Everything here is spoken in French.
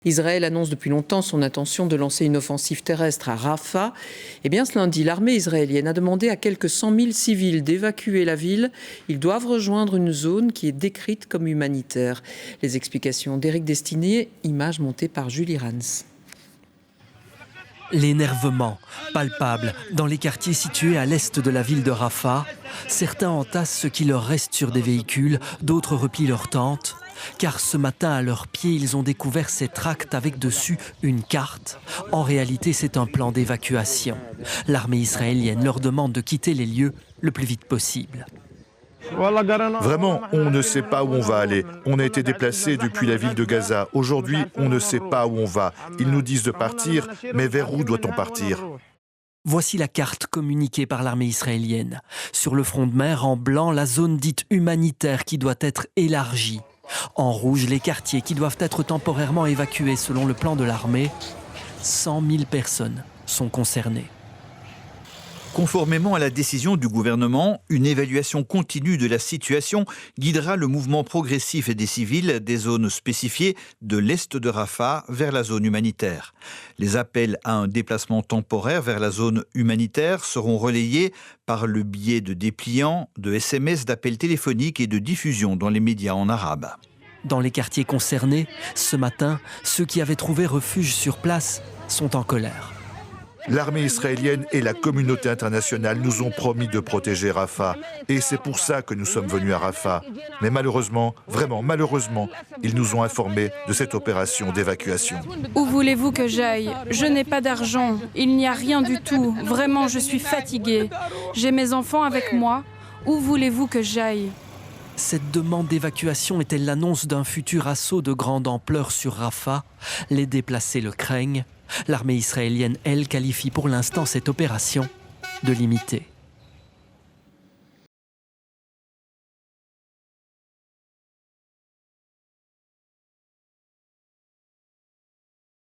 Israël annonce depuis longtemps son intention de lancer une offensive terrestre à Rafah. Eh bien, ce lundi, l'armée israélienne a demandé à quelques 100 000 civils d'évacuer la ville. Ils doivent rejoindre une zone qui est décrite comme humanitaire. Les explications d'Éric Destiné, images montées par Julie Rans. L'énervement, palpable, dans les quartiers situés à l'est de la ville de Rafah. Certains entassent ce qui leur reste sur des véhicules, d'autres replient leurs tentes. Car ce matin, à leurs pieds, ils ont découvert ces tracts avec dessus une carte. En réalité, c'est un plan d'évacuation. L'armée israélienne leur demande de quitter les lieux le plus vite possible. Vraiment, on ne sait pas où on va aller. On a été déplacés depuis la ville de Gaza. Aujourd'hui, on ne sait pas où on va. Ils nous disent de partir, mais vers où doit-on partir ? Voici la carte communiquée par l'armée israélienne. Sur le front de mer, en blanc, la zone dite humanitaire qui doit être élargie. En rouge, les quartiers qui doivent être temporairement évacués selon le plan de l'armée. 100 000 personnes sont concernées. Conformément à la décision du gouvernement, une évaluation continue de la situation guidera le mouvement progressif des civils des zones spécifiées de l'est de Rafah vers la zone humanitaire. Les appels à un déplacement temporaire vers la zone humanitaire seront relayés par le biais de dépliants, de SMS, d'appels téléphoniques et de diffusion dans les médias en arabe. Dans les quartiers concernés, ce matin, ceux qui avaient trouvé refuge sur place sont en colère. L'armée israélienne et la communauté internationale nous ont promis de protéger Rafah. Et c'est pour ça que nous sommes venus à Rafah. Mais malheureusement, vraiment malheureusement, ils nous ont informés de cette opération d'évacuation. Où voulez-vous que j'aille? Je n'ai pas d'argent. Il n'y a rien du tout. Vraiment, je suis fatiguée. J'ai mes enfants avec moi. Où voulez-vous que j'aille? Cette demande d'évacuation est-elle l'annonce d'un futur assaut de grande ampleur sur Rafah? Les déplacés le craignent. L'armée israélienne, elle, qualifie pour l'instant cette opération de limitée.